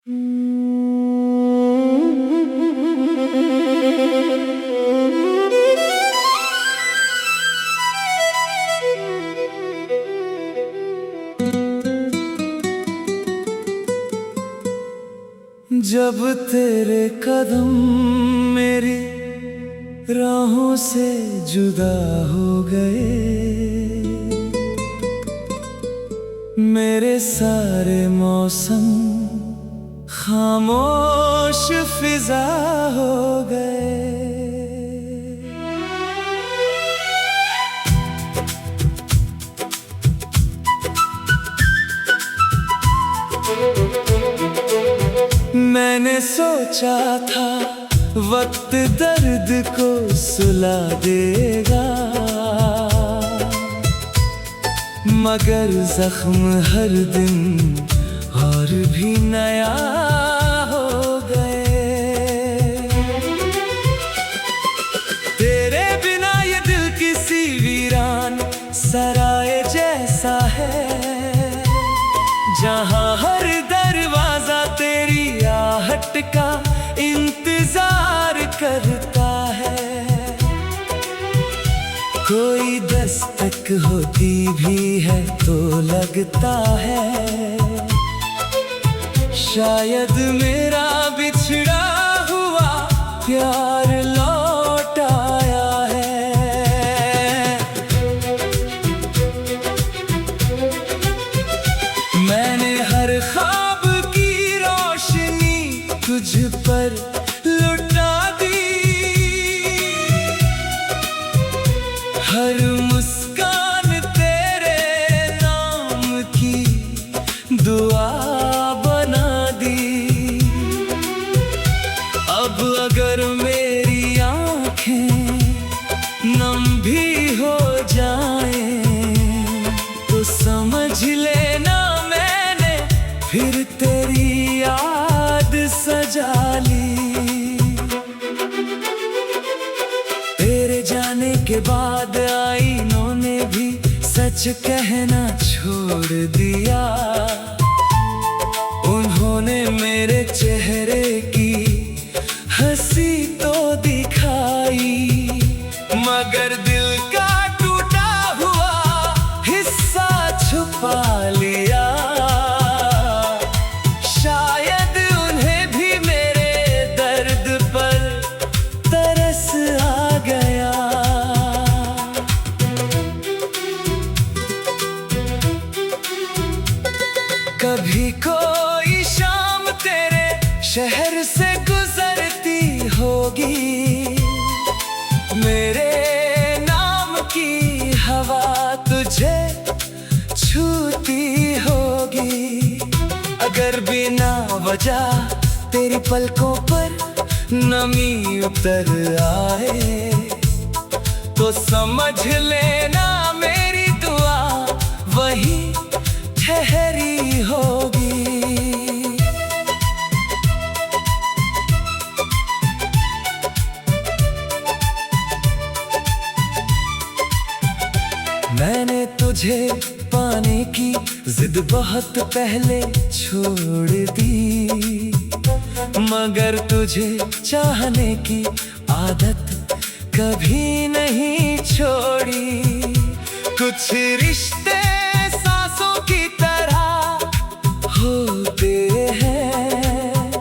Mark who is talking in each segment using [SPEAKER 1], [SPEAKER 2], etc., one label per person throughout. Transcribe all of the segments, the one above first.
[SPEAKER 1] जब तेरे कदम मेरी राहों से जुदा हो गए, मेरे सारे मौसम खामोश फिजा हो गए। मैंने सोचा था वक्त दर्द को सुला देगा, मगर जख्म हर दिन और भी नया हो गए। तेरे बिना ये दिल किसी वीरान सराय जैसा है, जहां हर दरवाजा तेरी आहट का इंतजार करता है। कोई दस्तक होती भी है तो लगता है शायद मेरा बिछड़ा हुआ प्यार लौट आया है। मैंने हर ख्वाब की रोशनी तुझ पर लुटा दी, हर मुस्कान तेरे नाम की दुआ बना दी। अब अगर मेरी आँखें नम भी हो जाएं तो समझ लेना मैंने फिर तेरी याद सजा ली। तेरे जाने के बाद आईनों ने भी सच कहना छोड़ दिया, उन्होंने मेरे चेहरे की हंसी तो दिखाई, मगर दिल का टूटा हुआ हिस्सा छुपा लिया। शायद उन्हें भी मेरे दर्द पर तरस आ गया। कभी कोई शाम तेरे शहर से गुजरती होगी, मेरे नाम की हवा तुझे छूती होगी। अगर बिना वजह तेरी पलकों पर नमी उतर आए तो समझ लेना मेरी दुआ वही ठहरी होगी। मैंने तुझे पाने की जिद बहुत पहले छोड़ दी, मगर तुझे चाहने की आदत कभी नहीं छोड़ी। कुछ रिश्ते सांसों की तरह होते हैं,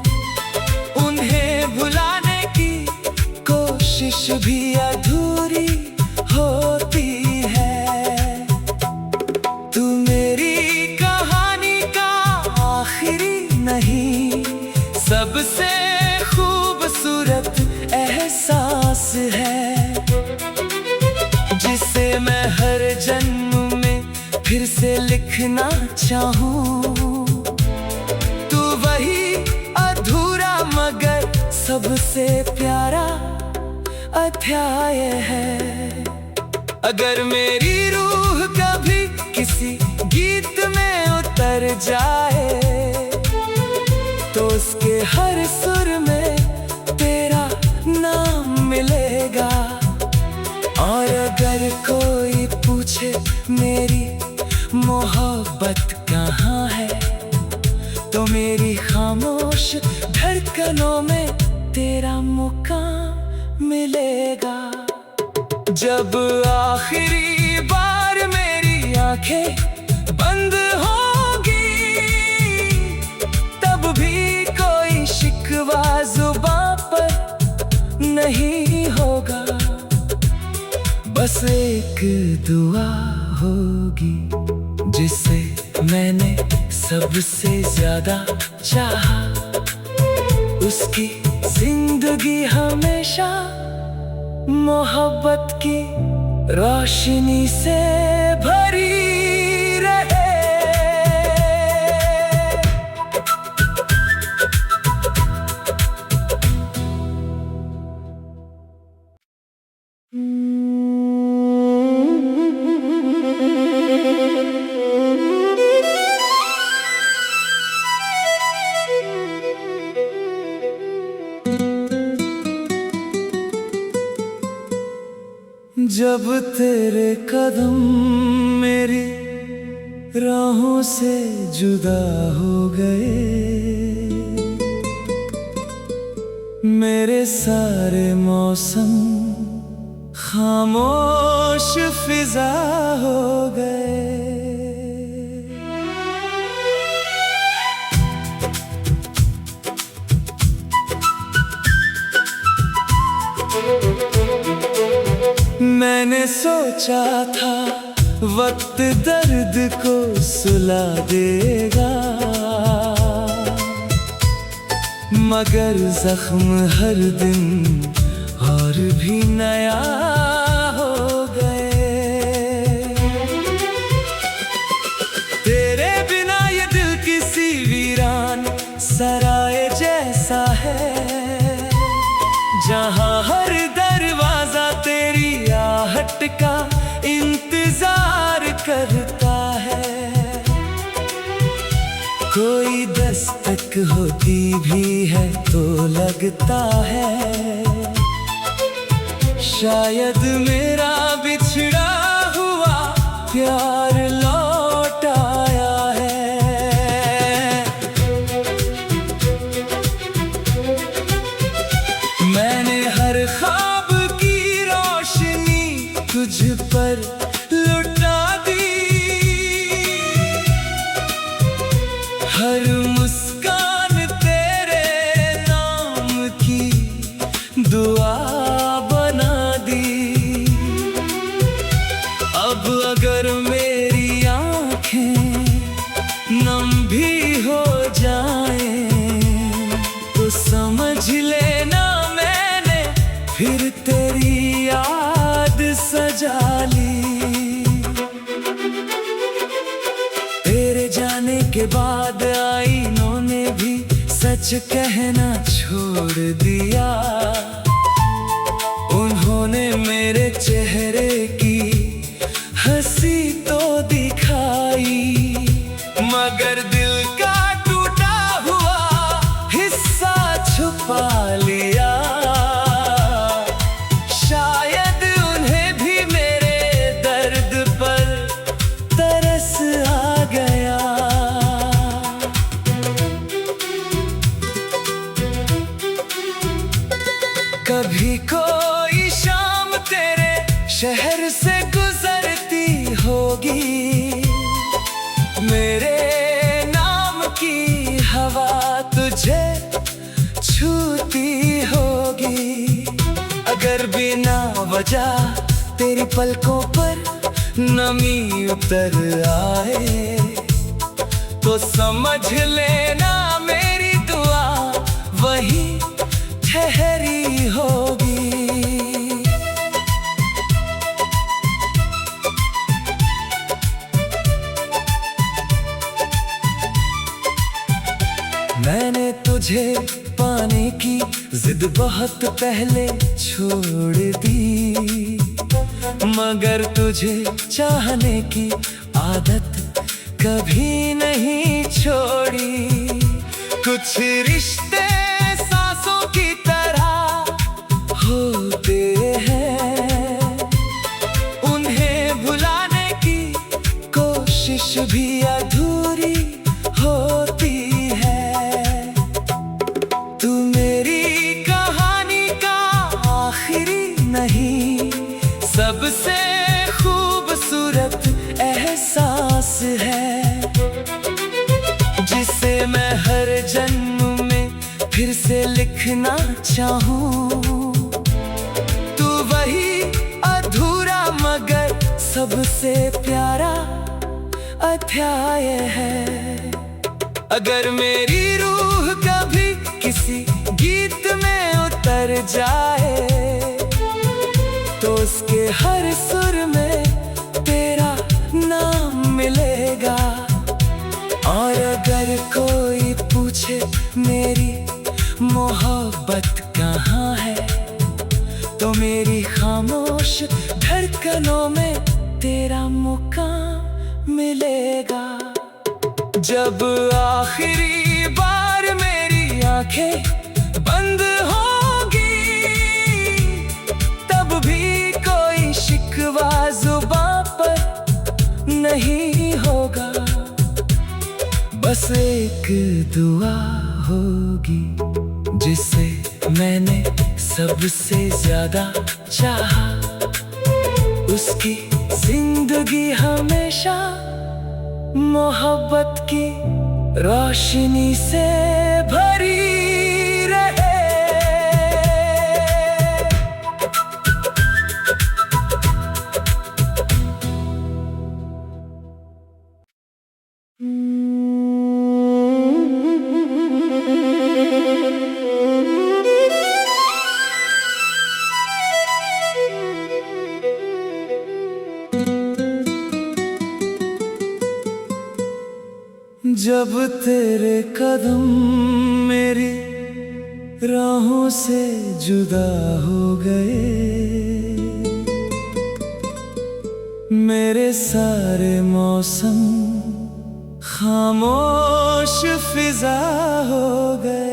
[SPEAKER 1] उन्हें भुलाने की कोशिश भी अधूरी होती है। तू मेरी कहानी का आखिरी नहीं, सबसे खूबसूरत एहसास है, जिसे मैं हर जन्म में फिर से लिखना चाहूं। तू वही अधूरा मगर सबसे प्यारा अध्याय है। अगर मेरी रूह कभी किसी गीत में उतर जाए तो उसके हर सुर में तेरा नाम मिलेगा। और अगर कोई पूछे मेरी मोहब्बत कहाँ है तो मेरी खामोश धड़कनों में तेरा मुकाम मिलेगा। जब आखिरी बार मेरी आंखें बंद होगी, तब भी कोई शिकवा जुबां पर नहीं होगा। बस एक दुआ होगी जिसे मैंने सबसे ज्यादा चाहा, उसकी जिंदगी हमेशा मोहब्बत की रोशनी से भरी रहे। जब तेरे कदम मेरी राहों से जुदा हो गए, मेरे सारे मौसम खामोश फिजा हो गए। मैंने सोचा था वक्त दर्द को सुला देगा, मगर जख्म हर दिन और भी नया हो गए। तेरे बिना ये दिल किसी वीरान सराय जैसा है, जहाँ हर दरवाजा तेरी आहट का इंतजार करता है। कोई दस्तक होती भी है तो लगता है शायद मेरा बिछड़ा हुआ प्यार लौट आया है। मैंने हर ख्वाब की रोशनी तुझ पर लुटा दी, हर मुस्कान तेरे नाम की दुआ बना दी। अब अगर मेरी आँखें नम भी हो जाएं, तो समझ लेना मैंने फिर तेरी याद सजा ली। तेरे जाने के बाद आईनों ने भी सच कहना छोड़ दिया। उन्होंने मेरे चेहरे की हंसी तो दिखाई, मगर दिल का टूटा हुआ हिस्सा छुपा लिया। शायद उन्हें भी मेरे दर्द पर तरस आ गया। कभी कोई शाम तेरे शहर से गुजरती होगी, मेरे नाम की हवा तुझे छूती होगी। अगर बिना वजह तेरी पलकों पर नमी उतर आए, तो समझ लेना मेरी दुआ वही ठहरी होगी। मैंने तुझे पाने की जिद बहुत पहले छोड़ दी, मगर तुझे चाहने की आदत कभी नहीं छोड़ी। कुछ रिश्ते सांसों की तरह होते हैं, उन्हें भुलाने की कोशिश भी अधूरी होती है। मैं हर जन्म में फिर से लिखना चाहूँ। तू वही अधूरा मगर सबसे प्यारा अध्याय है। अगर मेरी रूह कभी किसी गीत में उतर जाए तो उसके हर सुर में तेरा नाम मिलेगा। और अगर कोई पूछे मेरी मोहब्बत कहाँ है तो मेरी खामोश धड़कनों में तेरा मुकाम मिलेगा। जब आखिरी बार मेरी आंखें बंद होगी तब भी कोई शिकवा जुबां पर नहीं होगा। बस एक दुआ होगी जिसे मैंने सबसे ज्यादा चाहा, उसकी जिंदगी हमेशा मोहब्बत की रोशनी से भरी रहे। जब तेरे कदम मेरी राहों से जुदा हो गए, मेरे सारे मौसम खामोश फिजा हो गए।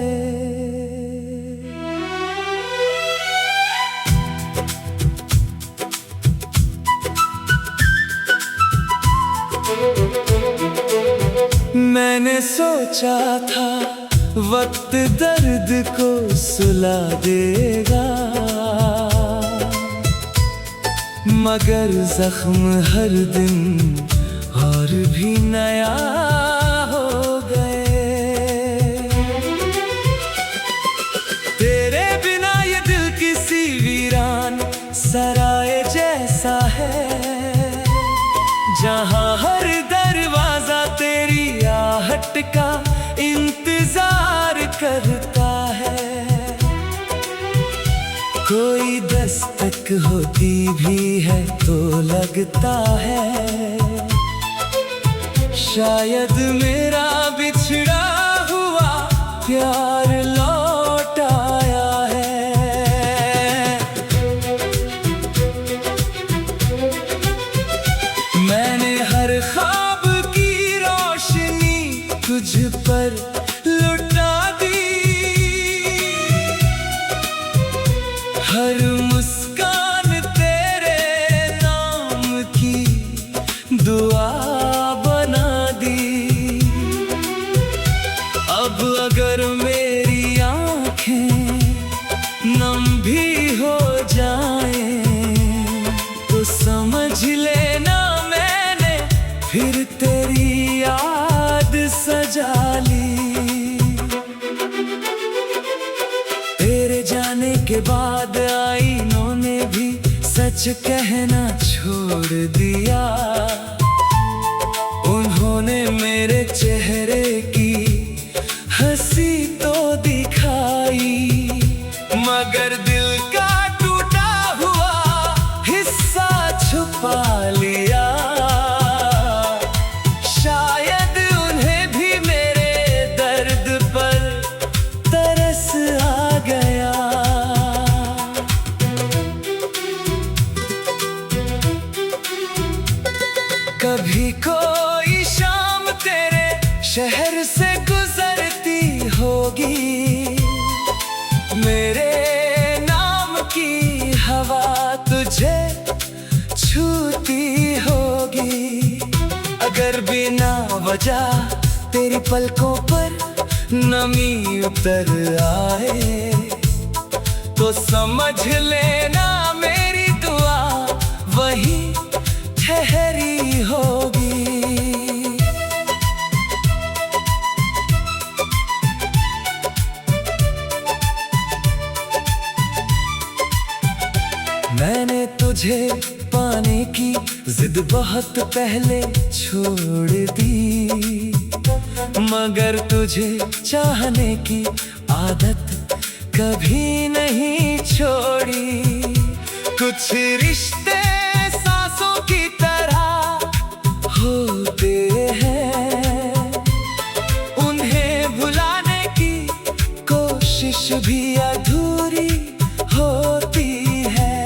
[SPEAKER 1] मैंने सोचा था वक्त दर्द को सुला देगा, मगर जख्म हर दिन और भी नया हो गए। तेरे बिना ये दिल किसी वीरान सराय जैसा है, जहाँ हर दरवाजा तेरी आहट का इंतजार करता है। कोई दस्तक होती भी है तो लगता है शायद मेरा बिछड़ा हुआ प्यार लौट आया है। मैंने हर ख्वाब की रोशनी तुझ पर लुटा दी, हर मुस्कान तेरे नाम की दुआ बना दी। अब अगर मेरी आँखें नम भी हो जाएं तो समझ लेना मैंने फिर तेरी याद सजा ली। तेरे जाने के बाद आईनों ने भी सच कहना छोड़ दिया, उन्होंने मेरे चेहरे की हंसी तो दिखाई, मगर दिल का टूटा हुआ हिस्सा छुपा लिया। शायद उन्हें भी मेरे दर्द पर तरस आ गया। कभी कोई शाम तेरे शहर से गुजरती होगी, मेरे नाम की हवा तुझे छूती होगी। अगर बिना वजह तेरी पलकों पर नमी उतर आए तो समझ लेना मेरी दुआ वही ठहरी होगी। तुझे पाने की जिद बहुत पहले छोड़ दी, मगर तुझे चाहने की आदत कभी नहीं छोड़ी। कुछ रिश्ते सांसों की तरह होते हैं, उन्हें भुलाने की कोशिश भी अधूरी होती है।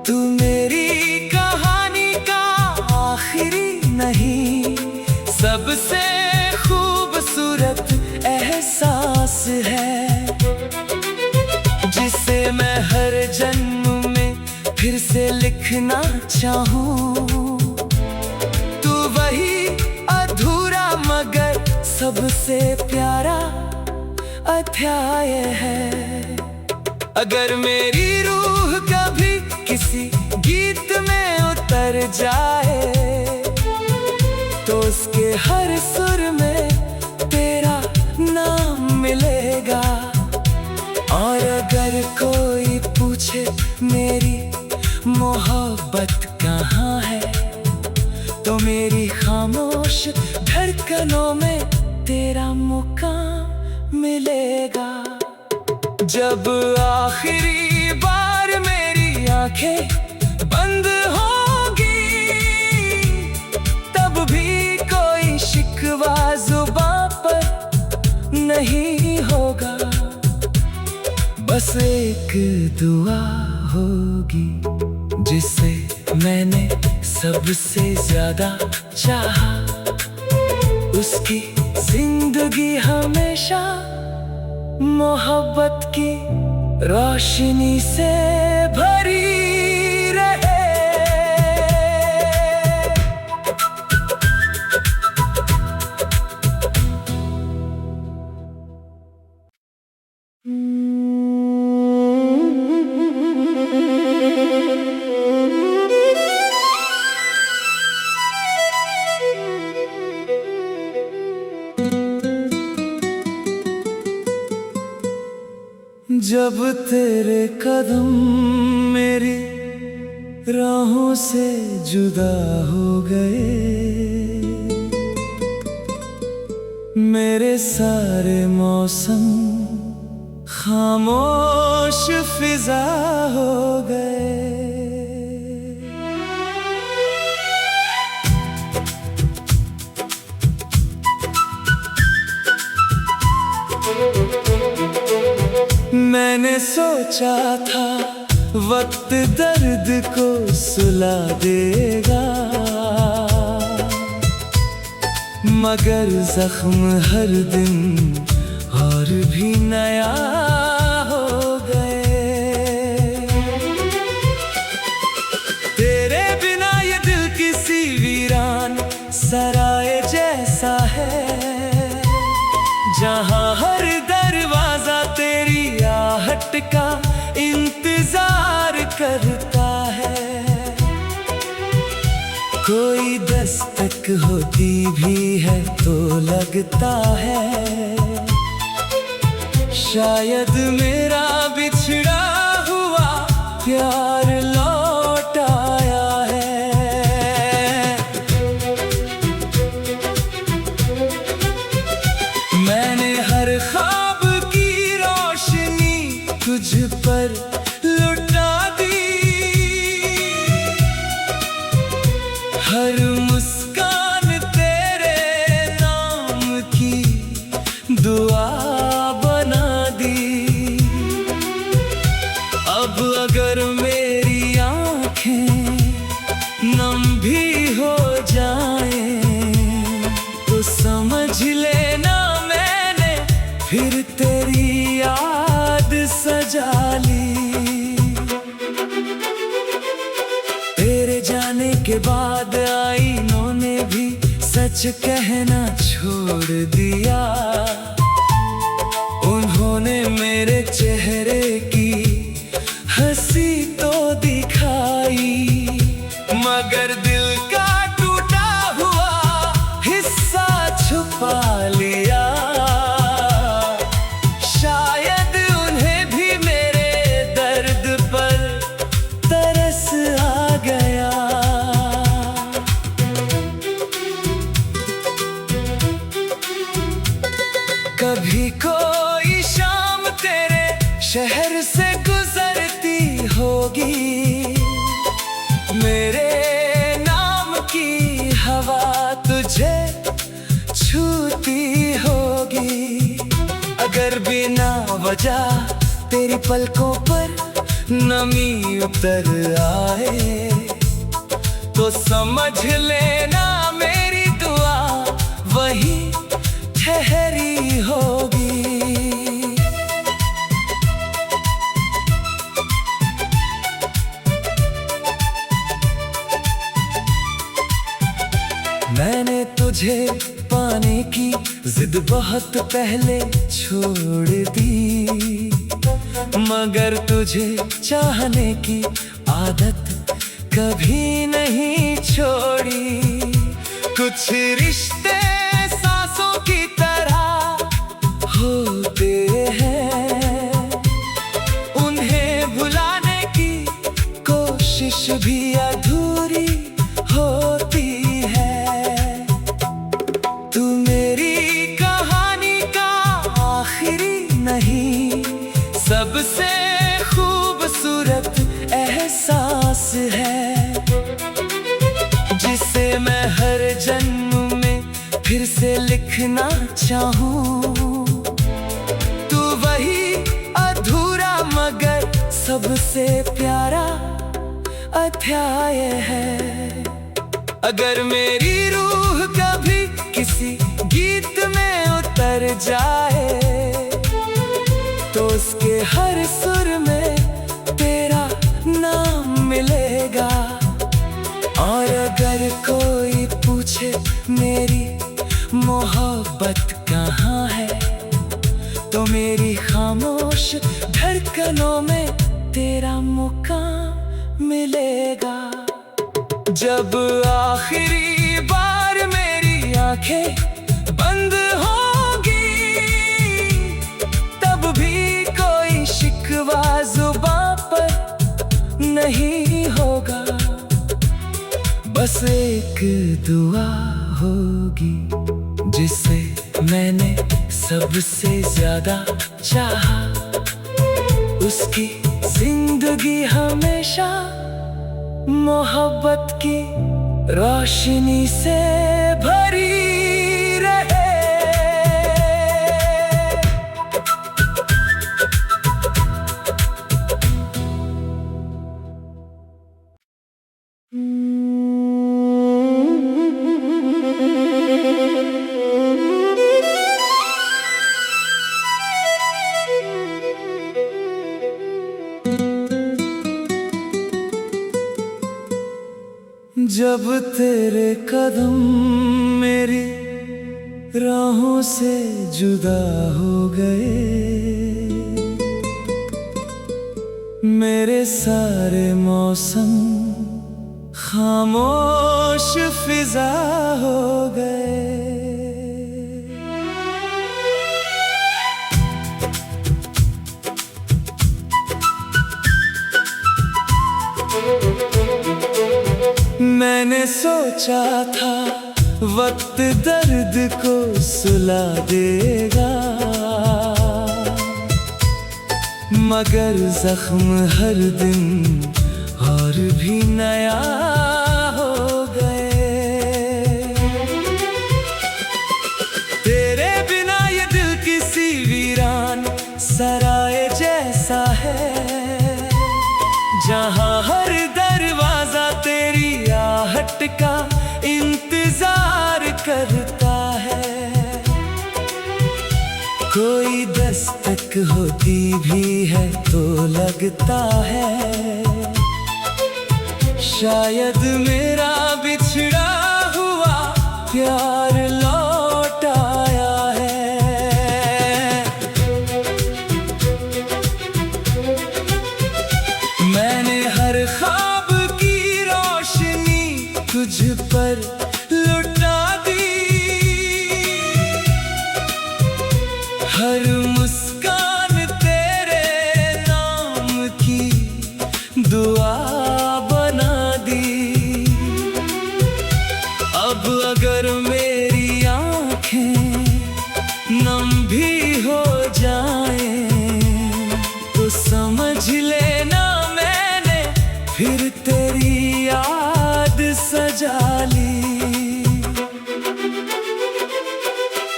[SPEAKER 1] तू मेरी कहानी का आखिरी नहीं, सबसे खूबसूरत एहसास है, जिसे मैं हर जन्म में फिर से लिखना चाहूँ। तू वही अधूरा मगर सबसे प्यारा अध्याय है। अगर मेरी रूह कभी किसी गीत में उतर जाए, तो उसके हर सुर में तेरा नाम मिलेगा। और अगर कोई पूछे मेरी मोहब्बत कहाँ है, तो मेरी खामोश धड़कनों में तेरा मुकाम मिलेगा। जब आखिरी बार मेरी आंखें बंद होगी, तब भी कोई शिकवा जुबां पर नहीं होगा। बस एक दुआ होगी जिसे मैंने सबसे ज्यादा चाहा, उसकी जिंदगी हमेशा मोहब्बत की रोशनी से भरी रहे। जब तेरे कदम मेरी राहों से जुदा हो गए, मेरे सारे मौसम खामोश फिजा हो गए। मैंने सोचा था वक्त दर्द को सुला देगा, मगर जख्म हर दिन और भी नया हो गए। तेरे बिना ये दिल किसी वीरान सराय जैसा है, जहाँ हर दरवाजा तेरी आहट का इंतजार करता है। कोई दस्तक होती भी है तो लगता है शायद मेरा बिछड़ा हुआ प्यार लौट आया है। मैंने हर ख्वाब की रोशनी तुझ पर लुटा दी, हर मुस्कान तेरे नाम की दुआ बना दी। अब अगर मेरी आँखें नम भी हो जाएं, तो समझ लेना मैंने फिर तेरी याद सजा ली। तेरे जाने के बाद आईनों ने भी सच कहना छोड़ दिया, उन्होंने मेरे चेहरे की हंसी तो दिखाई, मगर दिल का टूटा हुआ हिस्सा छुपा लिया। शायद उन्हें भी मेरे दर्द पर कभी कोई शाम तेरे शहर से गुजरती होगी, मेरे नाम की हवा तुझे छूती होगी। अगर बिना वजह तेरी पलकों पर नमी उतर आए, तो समझ लेना मेरी दुआ वही ठहरी होगी। मैंने तुझे पाने की जिद बहुत पहले छोड़ दी, मगर तुझे चाहने की आदत कभी नहीं छोड़ी। कुछ रिश्ते सांसों की तरह होते हैं, उन्हें भुलाने की कोशिश भी अधूरी होती है। तू मेरी कहानी का आखिरी नहीं, सबसे खूबसूरत एहसास है, जिसे मैं हर जन्म में फिर से लिखना चाहूँ। तू वही अधूरा मगर सबसे प्यारा अध्याय है। अगर मेरी रूह कभी किसी गीत में उतर जाए, तो उसके हर सुर में तेरा नाम मिलेगा। और अगर कोई पूछे मेरी मोहब्बत कहाँ है, तो मेरी खामोश धड़कनों में तेरा मुकाम मिलेगा। जब आखिरी बार मेरी आंखें बंद होगी, तब भी कोई शिकवा जुबां पर नहीं होगा। बस एक दुआ होगी जिसे मैंने सबसे ज्यादा चाहा, उसकी जिंदगी हमेशा मोहब्बत की रोशनी से भरी रहे। जब तेरे कदम मेरी राहों से जुदा हो गए, मेरे सारे मौसम खामोश फिजा हो गए। मैंने सोचा था वक्त दर्द को सुला देगा, मगर जख्म हर दिन और भी नया हो गए। तेरे बिना ये दिल किसी वीरान सराय जैसा है, जहाँ हर दरवाजा तेरी आहट का इंतजार करता है। कोई दस्तक होती भी है तो लगता है शायद मेरा बिछड़ा हुआ प्यार लौट आया है। मैंने हर ख्वाब की रोशनी तुझ पर लुटा दी, हर मुस्कान तेरे नाम की दुआ बना दी। अब अगर मेरी आंखें नम भी हो जाए तो समझ लेना मैंने फिर तेरी याद सजा ली।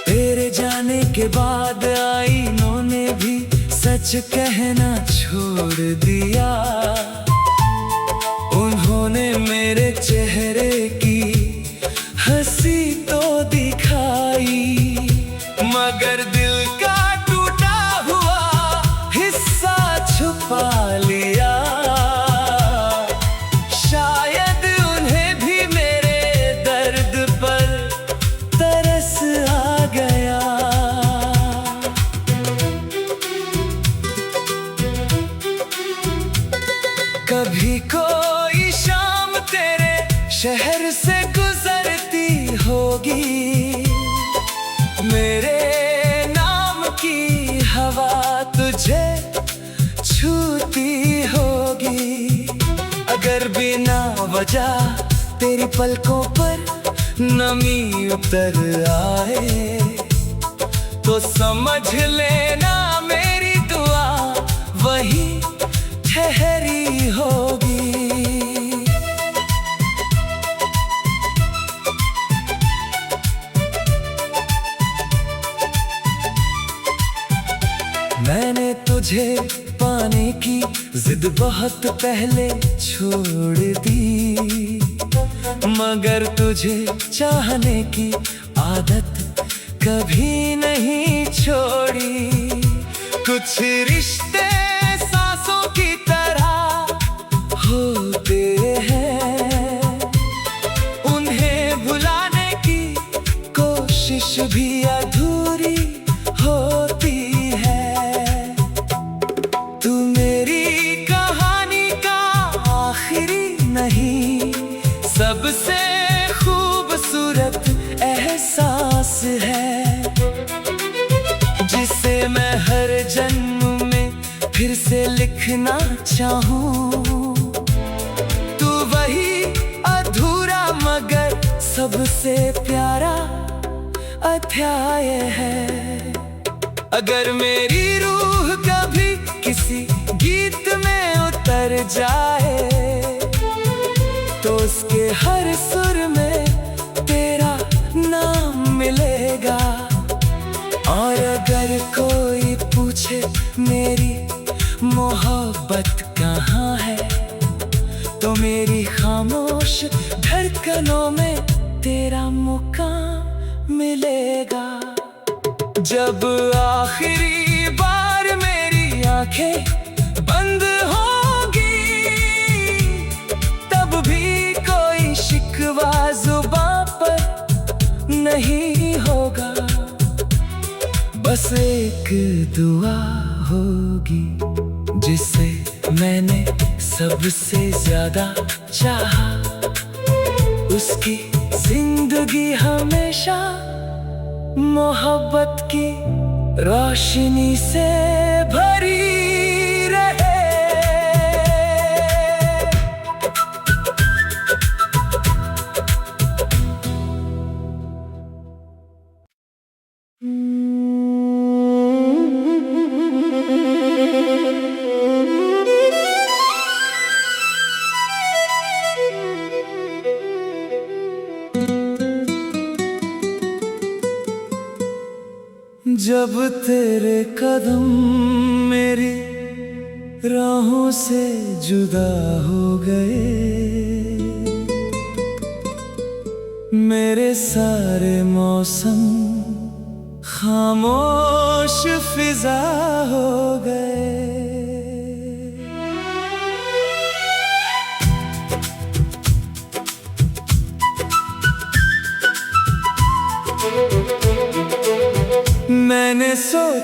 [SPEAKER 1] तेरे जाने के बाद आईनों ने भी सच कहना छोड़ दिया। उन्होंने मेरे चेहरे की हंसी तो दिखाई, मगर दिल का टूटा हुआ हिस्सा छुपा लिया। शायद उन्हें भी मेरे दर्द पर तरस आ गया। कभी कोई शाम तेरे शहर से गुजरती होगी, मेरे नाम की हवा तुझे छूती होगी। अगर बिना वजह तेरी पलकों पर नमी उतर आए तो समझ लेना मेरी दुआ वही ठहरी होगी। मैंने तुझे पाने की जिद बहुत पहले छोड़ दी, मगर तुझे चाहने की आदत कभी नहीं छोड़ी। कुछ रिश्ते सांसों की तरह होते हैं, उन्हें भुलाने की कोशिश भी अधूरी होती है। तू मेरी कहानी का आखिरी नहीं, सबसे खूबसूरत एहसास है, जिसे मैं हर जन्म में फिर से लिखना चाहूँ। तू वही अधूरा मगर सबसे प्यारा अध्याय है। अगर मेरी रूह कभी किसी गीत में उतर जाए तो उसके हर सुर में तेरा नाम मिलेगा। और अगर कोई पूछे मेरी मोहब्बत कहाँ है तो मेरी खामोश धड़कनों में तेरा मुकाम मिलेगा। जब आखिरी बार मेरी आंखें बंद होगी तब भी कोई शिकवा जुबां पर नहीं होगा। बस एक दुआ होगी जिसे मैंने सबसे ज्यादा चाहा, उसकी जिंदगी हमेशा मोहब्बत की रोशनी से भरी रहे। जब तेरे कदम मेरी राहों से जुदा हो गए, मेरे सारे मौसम खामोश फिजा हो गए। मैंने सोचा